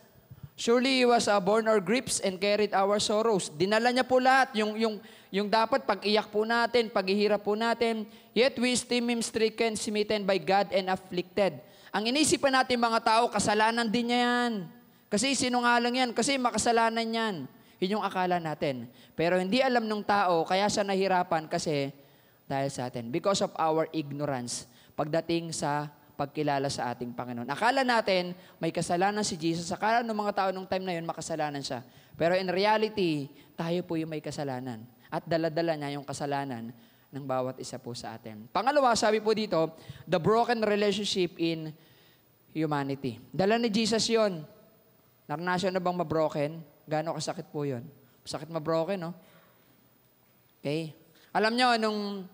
Surely he was born our griefs and carried our sorrows. Dinala niya po lahat. Yung dapat pag-iyak po natin, paghihirap po natin. Yet we esteem him stricken, smitten by God and afflicted. Ang inisipan natin mga tao, kasalanan din niya yan. Kasi sinungaling yan. Kasi makasalanan yan. Yun yung akala natin. Pero hindi alam ng tao, kaya siya nahirapan kasi dahil sa atin. Because of our ignorance. Pagdating sa pagkilala sa ating Panginoon. Akala natin, may kasalanan si Jesus. Akala ng mga tao nung time na yun, makasalanan siya. Pero in reality, tayo po yung may kasalanan. At dala-dala niya yung kasalanan ng bawat isa po sa atin. Pangalawa, sabi po dito, the broken relationship in humanity. Dala ni Jesus yun. Naranasan na bang mabroken? Gaano kasakit po yun? Sakit mabroken, no? Okay? Alam nyo, nung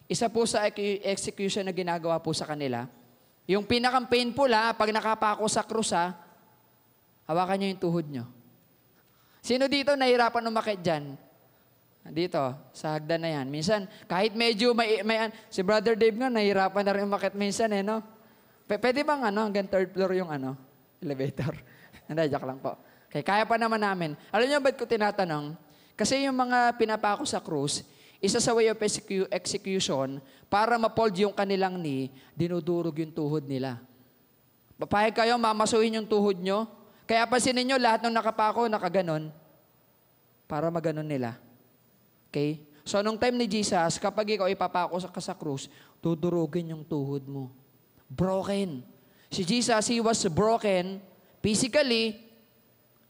isa po sa execution na ginagawa po sa kanila, yung pinakang painful pag nakapako sa krus hawakan nyo yung tuhod nyo. Sino dito nahirapan umakit dyan? Dito, sa hagdan na yan. Minsan, kahit medyo si Brother Dave nga, nahirapan na rin umakit minsan no? Pwede bang hanggang third floor yung elevator? Hindi, joke lang po. Okay, kaya pa naman namin. Alam nyo ba't ko tinatanong? Kasi yung mga pinapako sa krus, isa sa way of execution, para ma-fold yung kanilang knee, dinudurog yung tuhod nila. Papayag kayo, mamasuhin yung tuhod nyo. Kaya pansinin nyo, lahat ng nakapako, nakaganon, para maganon nila. Okay? So, nung time ni Jesus, kapag ikaw ipapako ka sa krus, dudurugin yung tuhod mo. Broken. Si Jesus, he was broken physically,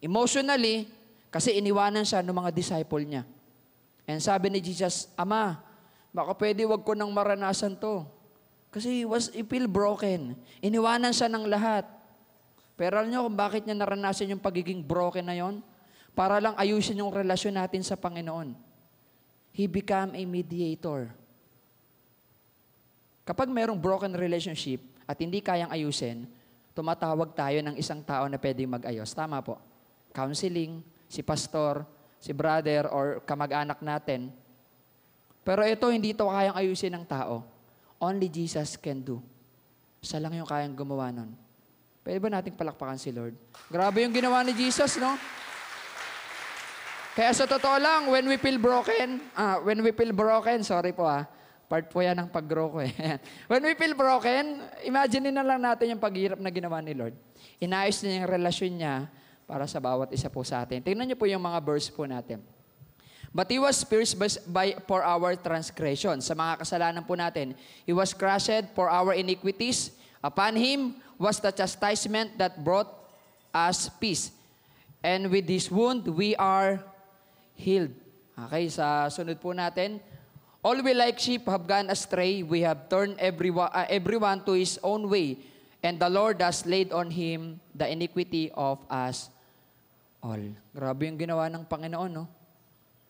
emotionally, kasi iniwanan siya ng mga disciple niya. And sabi ni Jesus, Ama, baka pwede wag ko nang maranasan to. Kasi he feel broken. Iniwanan siya ng lahat. Pero alam niyo kung bakit niya naranasan yung pagiging broken na yon? Para lang ayusin yung relasyon natin sa Panginoon. He became a mediator. Kapag mayroong broken relationship at hindi kayang ayusin, tumatawag tayo ng isang tao na pwedeng mag-ayos. Tama po. Counseling, si pastor, si brother or kamag-anak natin. Pero ito, hindi ito kayang ayusin ng tao. Only Jesus can do. Siya lang yung kayang gumawa nun. Pwede ba nating palakpakan si Lord? Grabe yung ginawa ni Jesus, no? Kaya sa totoo lang, when we feel broken, sorry po part po yan ng pag-grow ko When we feel broken, imagine na lang natin yung paghirap na ginawa ni Lord. Inayos niya yung relasyon niya para sa bawat isa po sa atin. Tingnan niyo po yung mga verse po natin. But He was pierced for our transgression. Sa mga kasalanan po natin. He was crushed for our iniquities. Upon Him was the chastisement that brought us peace. And with His wound, we are healed. Okay, sa sunod po natin. All we like sheep have gone astray. We have turned everyone to his own way. And the Lord has laid on Him the iniquity of us all. Grabe yung ginawa ng Panginoon, no?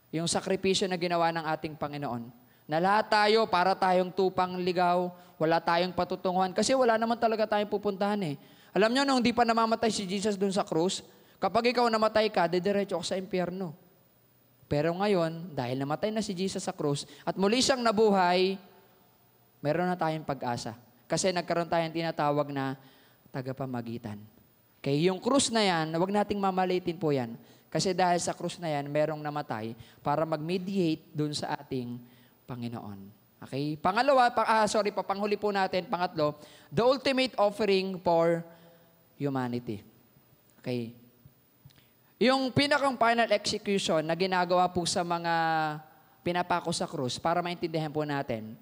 Yung sakripisyo na ginawa ng ating Panginoon. Na lahat tayo, para tayong tupang ligaw, wala tayong patutunguhan. Kasi wala naman talaga tayong pupuntahan Alam nyo, nung di pa namamatay si Jesus dun sa krus, kapag ikaw namatay ka, didiretso ka sa impyerno. Pero ngayon, dahil namatay na si Jesus sa krus at muli siyang nabuhay, meron na tayong pag-asa. Kasi nagkaroon tayong tinatawag na tagapamagitan. Kaya yung krus na yan, huwag nating mamalitin po yan. Kasi dahil sa krus na yan, merong namatay para mag-mediate dun sa ating Panginoon. Okay? Pangalawa, panghuli po natin, pangatlo, the ultimate offering for humanity. Okay? Yung pinakang final execution na ginagawa po sa mga pinapako sa krus, para maintindihan po natin.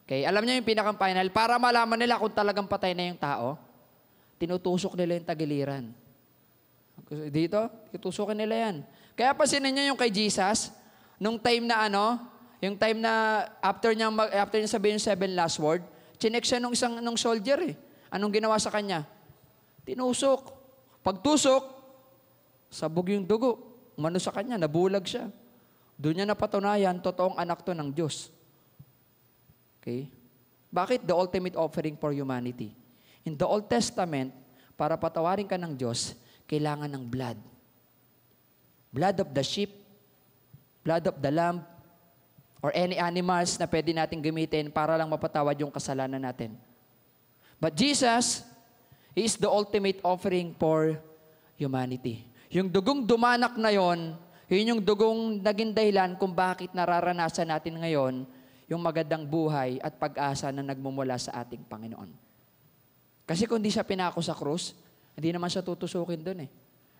Okay? Alam niyo yung pinakang final, para malaman nila kung talagang patay na yung tao, tinutusok nila yung tagiliran. Dito, tutusokin nila yan. Kaya pansinin niyo yung kay Jesus, nung time na yung time na after niya sabihin yung 7 last word, chinek siya nung soldier eh. Anong ginawa sa kanya? Tinusok. Pagtusok, sabog yung dugo. Umano sa kanya, nabulag siya. Doon niya napatunayan, totoong anak to ng Diyos. Okay? Bakit the ultimate offering for humanity? In the Old Testament, para patawarin ka ng Diyos, kailangan ng blood. Blood of the sheep, blood of the lamb, or any animals na pwede natin gamitin para lang mapatawad yung kasalanan natin. But Jesus is the ultimate offering for humanity. Yung dugong dumanak na yon, yun yung dugong naging dahilan kung bakit nararanasan natin ngayon yung magandang buhay at pag-asa na nagmumula sa ating Panginoon. Kasi kung di siya pinako sa krus, hindi naman siya tutusukin doon eh.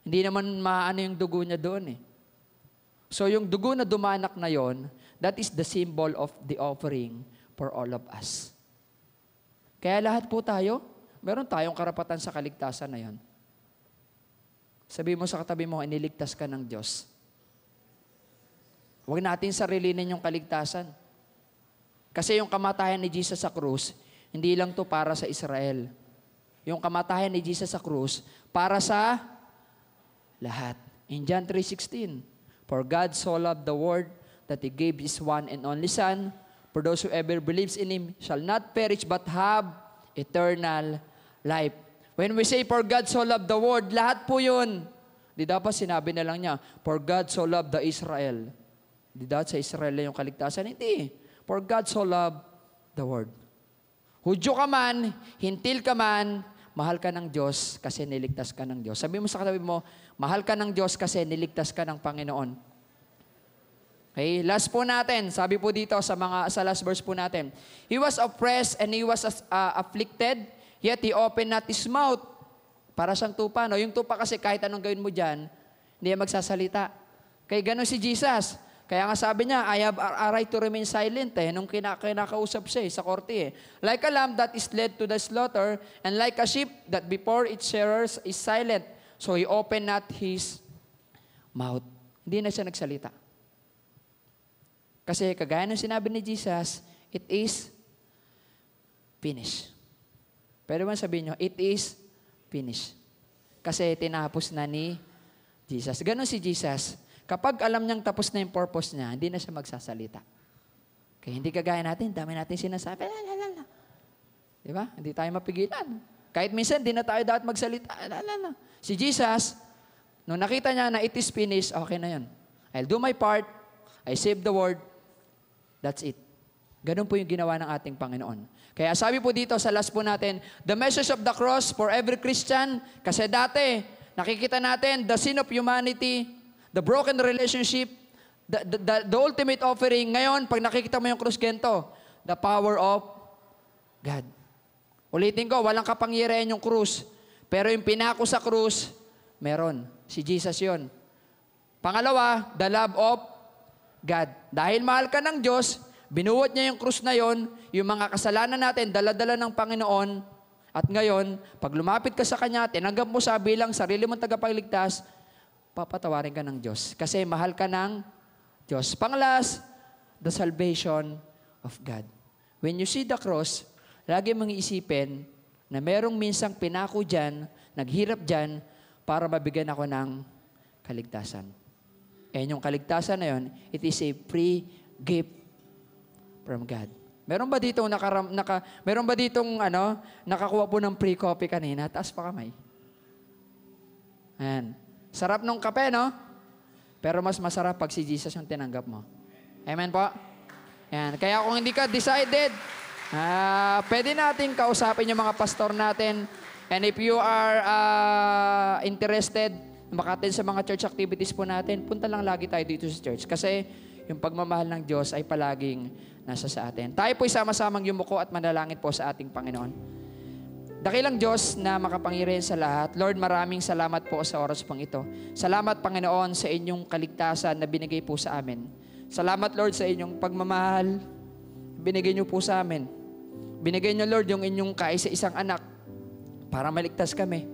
Hindi naman maano yung dugo niya doon eh. So yung dugo na dumanak na yon, that is the symbol of the offering for all of us. Kaya lahat po tayo, meron tayong karapatan sa kaligtasan na yon. Sabi mo sa katabi mo, iniligtas ka ng Diyos. Huwag natin sarilinin yung kaligtasan. Kasi yung kamatayan ni Jesus sa krus, hindi lang to para sa Israel. Yung kamatayan ni Jesus sa krus, para sa lahat. In John 3:16, for God so loved the world that He gave His one and only Son, for those who ever believes in Him shall not perish but have eternal life. When we say, for God so loved the world, lahat po yun. Di dapat sinabi na lang niya, for God so loved the Israel. Di dapat sa Israel yung kaligtasan. Hindi. For God so loved the world. Hudyo ka man, hintil ka man, mahal ka ng Diyos kasi niligtas ka ng Diyos. Sabi mo sa katabi mo, mahal ka ng Diyos kasi niligtas ka ng Panginoon. Okay, last po natin. Sabi po dito sa last verse po natin. He was oppressed and He was afflicted, yet He opened not His mouth. Para siyang tupa, no? Yung tupa kasi kahit anong gawin mo dyan, hindi magsasalita. Kaya ganun si Jesus. Kaya nga sabi niya, I have a right to remain silent nung kinakausap siya sa korte Like a lamb that is led to the slaughter, and like a sheep that before its shearers is silent, so He opened not His mouth. Hindi na siya nagsalita. Kasi kagaya ng sinabi ni Jesus, it is finished. Pero man sabihin nyo, it is finished. Kasi tinapos na ni Jesus. Ganon si Jesus. Kapag alam niyang tapos na yung purpose niya, hindi na siya magsasalita. Kaya hindi kagaya natin, dami natin sinasabi. Di ba? Hindi tayo mapigilan. Kahit minsan, hindi na tayo dapat magsalita. Si Jesus, nung nakita niya na it is finished, okay na yun. I'll do my part, I save the world, that's it. Ganun po yung ginawa ng ating Panginoon. Kaya sabi po dito sa last po natin, the message of the cross for every Christian, kasi dati, nakikita natin the sin of humanity, the broken relationship, the ultimate offering. Ngayon, pag nakikita mo yung krus gento, the power of God. Ulitin ko, walang kapangyarihan yung krus. Pero yung pinako sa krus, meron. Si Jesus yon. Pangalawa, the love of God. Dahil mahal ka ng Diyos, binuwat niya yung krus na yon, yung mga kasalanan natin, dala-dala ng Panginoon. At ngayon, pag lumapit ka sa Kanya, tinanggap mo sa bilang sarili mong tagapagligtas, papatawarin ka ng Diyos. Kasi mahal ka ng Diyos. Panglas, the salvation of God. When you see the cross, lagi mong iisipin na merong minsang pinako dyan, naghirap dyan, para mabigyan ako ng kaligtasan. And yung kaligtasan na yun, it is a free gift from God. Meron ba ditong nakakuha po ng free coffee kanina? Taas pa kamay. Ayan. Sarap ng kape, no? Pero mas masarap pag si Jesus yung tinanggap mo. Amen po? Yan. Kaya kung hindi ka decided, pwede natin kausapin yung mga pastor natin. And if you are interested, makatin sa mga church activities po natin, punta lang lagi tayo dito sa church. Kasi yung pagmamahal ng Diyos ay palaging nasa sa atin. Tayo po sama-samang yumuko at manalangin po sa ating Panginoon. Dakilang Diyos na makapangyarihan sa lahat, Lord, maraming salamat po sa oras pang ito. Salamat, Panginoon, sa inyong kaligtasan na binigay po sa amin. Salamat, Lord, sa inyong pagmamahal, binigay niyo po sa amin. Binigay niyo, Lord, yung inyong kaisa-isang anak para maligtas kami.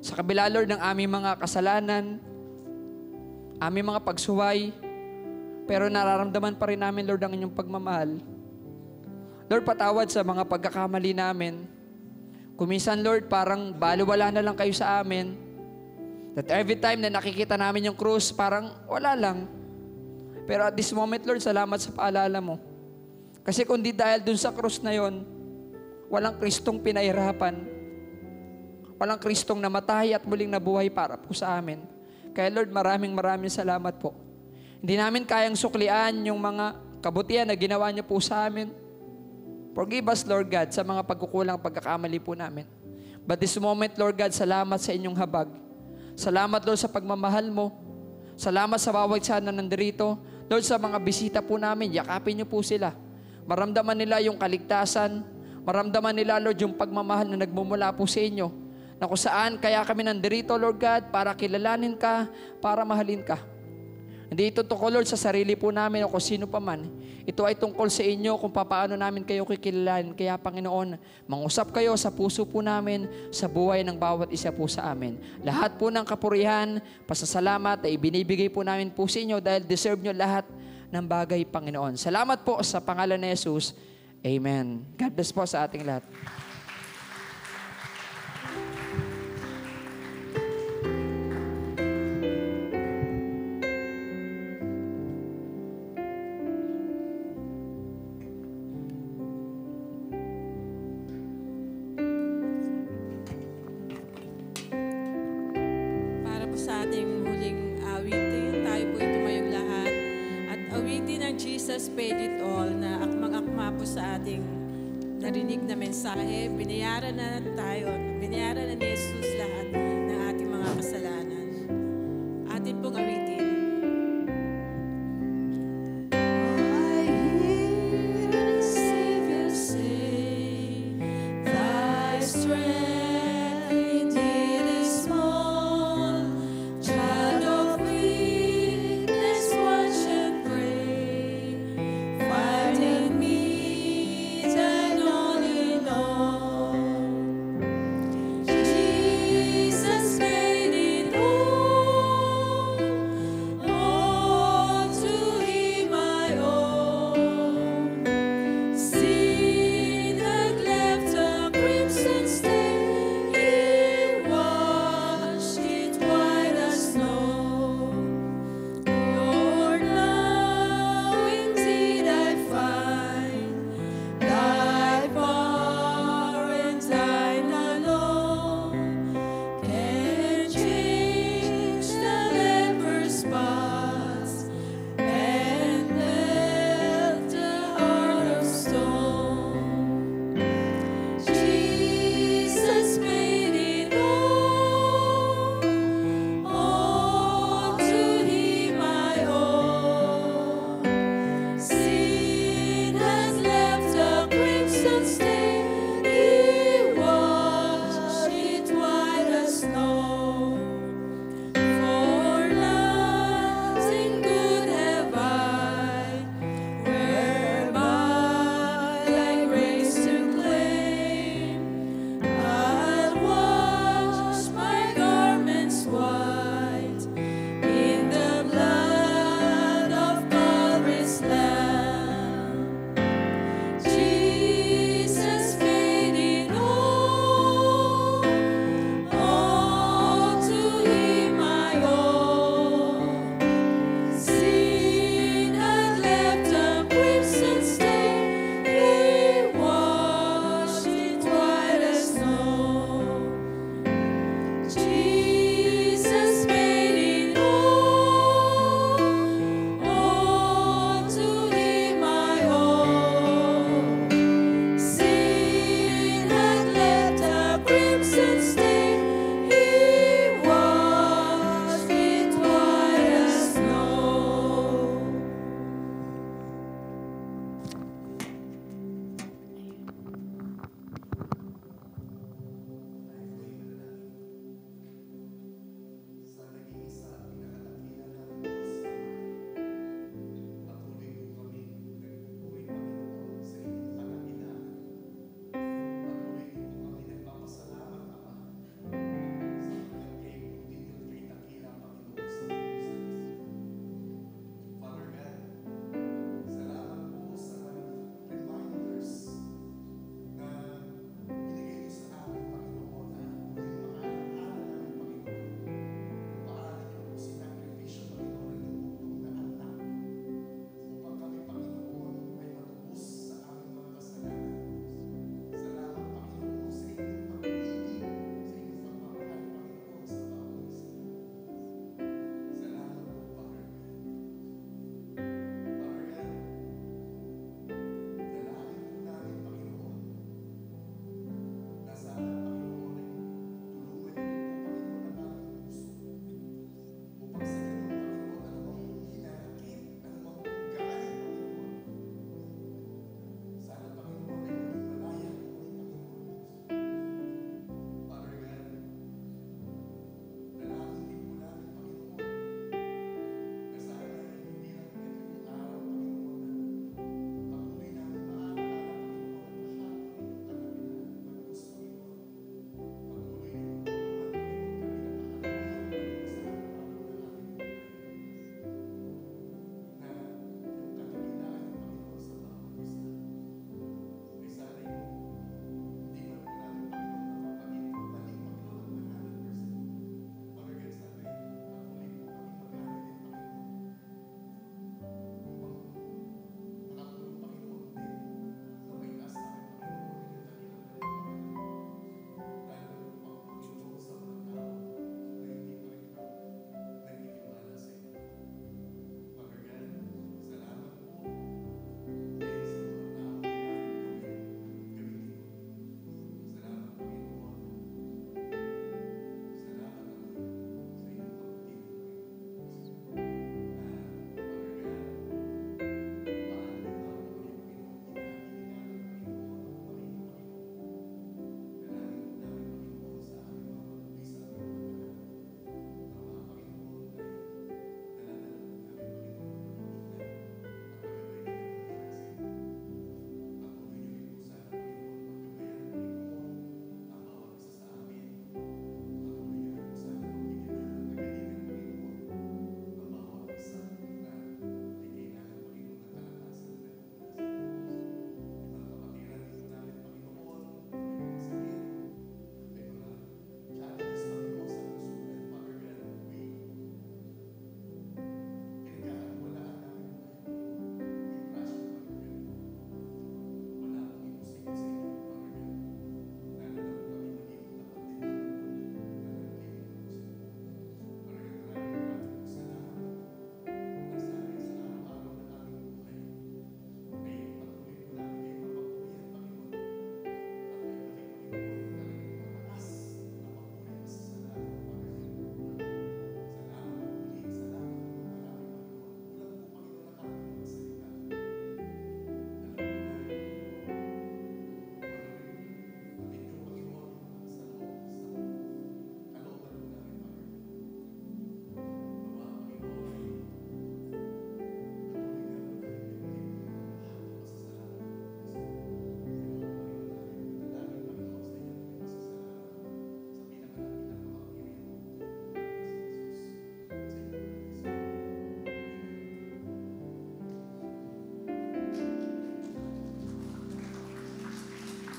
Sa kabila, Lord, ng aming mga kasalanan, aming mga pagsuway, pero nararamdaman pa rin namin, Lord, ang inyong pagmamahal. Lord, patawad sa mga pagkakamali namin. Kuminsan, Lord, parang baliwala na lang kayo sa amin. That every time na nakikita namin yung krus, parang wala lang. Pero at this moment, Lord, salamat sa paalala mo. Kasi kung di dahil dun sa krus na yon, walang Kristong pinahirapan. Walang Kristong namatay at muling nabuhay para po sa amin. Kaya Lord, maraming salamat po. Hindi namin kayang suklian yung mga kabutihan na ginawa niyo po sa amin. Forgive us, Lord God, sa mga pagkukulang pagkakamali po namin. But this moment, Lord God, salamat sa inyong habag. Salamat, Lord, sa pagmamahal mo. Salamat sa bawat isa na nandirito. Lord, sa mga bisita po namin, yakapin niyo po sila. Maramdaman nila yung kaligtasan. Maramdaman nila, Lord, yung pagmamahal na nagmumula po sa inyo. Na kung saan kaya kami nandirito, Lord God, para kilalanin ka, para mahalin ka. Hindi ito tungkol, Lord, sa sarili po namin o kung sino pa man. Ito ay tungkol sa inyo kung paano namin kayo kikilalanin. Kaya, Panginoon, mangusap kayo sa puso po namin, sa buhay ng bawat isa po sa amin. Lahat po ng kapurihan, pasasalamat ay binibigay po namin po sa inyo dahil deserve nyo lahat ng bagay, Panginoon. Salamat po sa pangalan ni Jesus. Amen. God bless po sa ating lahat. Sa ating huling awitin, tayo po tumayong lahat at awitin ang Jesus paid it all na akmang-akma po sa ating narinig na mensahe. Binayaran na tayo, binayaran na ni Jesus lahat ng ating mga kasalanan. Atin pong awitin. Jesus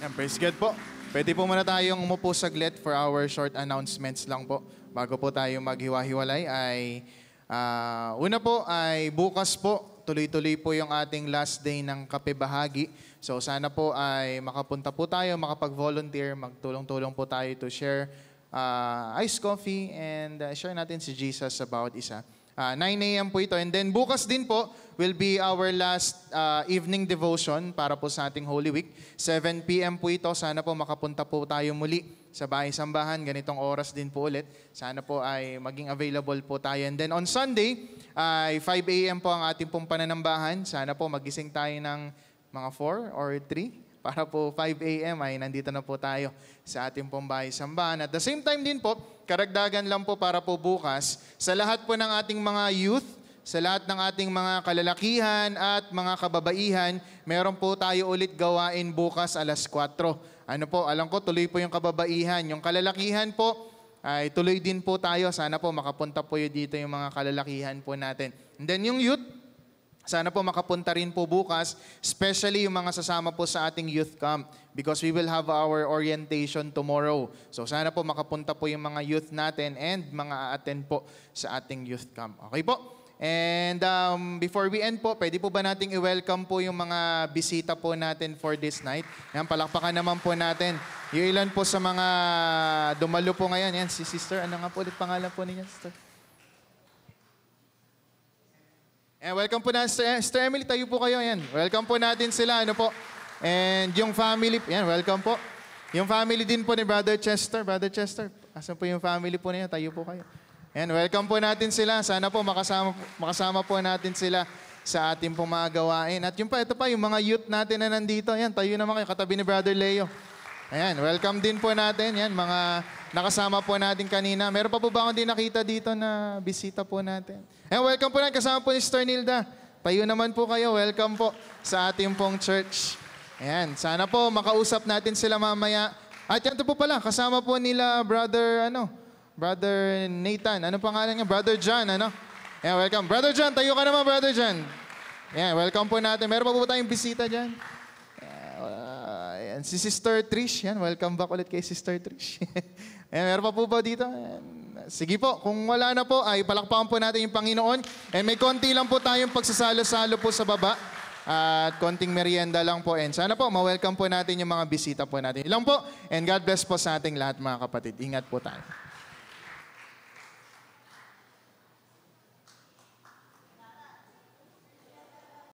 Yan, praise God po. Pwede po muna tayong umupo saglit for our short announcements lang po. Bago po tayo maghiwa-hiwalay ay una po ay bukas po, tuloy-tuloy po yung ating last day ng kape bahagi. So sana po ay makapunta po tayo, makapag-volunteer, magtulong-tulong po tayo to share iced coffee and share natin si Jesus about isa. 9 a.m. po ito. And then bukas din po will be our last evening devotion para po sa ating Holy Week. 7 p.m. po ito. Sana po makapunta po tayo muli sa Bahay Sambahan. Ganitong oras din po ulit. Sana po ay maging available po tayo. And then on Sunday, ay 5 a.m. po ang ating pong pananambahan. Sana po magising tayo ng mga 4 or 3. Para po 5 a.m. ay nandito na po tayo sa ating pong Bahay Sambahan. At the same time din po, karagdagan lang po para po bukas, sa lahat po ng ating mga youth, sa lahat ng ating mga kalalakihan at mga kababaihan, meron po tayo ulit gawain bukas alas 4. Ano po, alam ko tuloy po yung kababaihan. Yung kalalakihan po, ay tuloy din po tayo. Sana po makapunta po yun dito yung mga kalalakihan po natin. And then yung youth, sana po makapunta rin po bukas, especially yung mga sasama po sa ating youth camp because we will have our orientation tomorrow. So sana po makapunta po yung mga youth natin and mga attend po sa ating youth camp. Okay po? And before we end po, pwede po ba nating i-welcome po yung mga bisita po natin for this night? Yan, palakpakan naman po natin. Yung ilan po sa mga dumalo po ngayon. Yan, si Sister, ano nga po ulit pangalan po niya, Sister? And welcome po na, Sister Emily, tayo po kayo. Yan. Welcome po natin sila. Ano po? And yung family, yan, welcome po. Yung family din po ni Brother Chester. Brother Chester, asan po yung family po niya? Tayo po kayo. Yan, welcome po natin sila. Sana po makasama po natin sila sa ating pong mga gawain. At yung pa, ito pa, yung mga youth natin na nandito. Yan, tayo naman kayo, katabi ni Brother Leo. Ayan, welcome din po natin. Yan, mga nakasama po natin kanina. Meron pa po ba akong di nakita dito na bisita po natin? Ayan, welcome po natin. Kasama po ni Sister Nilda. Tayo naman po kayo. Welcome po sa ating pong church. Ayan, sana po makausap natin sila mamaya. At yan po pala, kasama po nila Brother Nathan. Ano pangalan niya? Brother John, ano? Ayan, welcome. Brother John, tayo ka naman, Brother John. Ayan, welcome po natin. Meron pa po tayong bisita dyan. Ayan, si Sister Trish. Yan, welcome back ulit kay Sister Trish. Ayan, meron pa po ba dito? Ayan. Sige po, kung wala na po, ay palakpakan po natin yung Panginoon. And may konti lang po tayong pagsasalo-salo po sa baba. At konting merienda lang po. And sana po, ma-welcome po natin yung mga bisita po natin. Ilang po. And God bless po sa ating lahat mga kapatid. Ingat po tayo.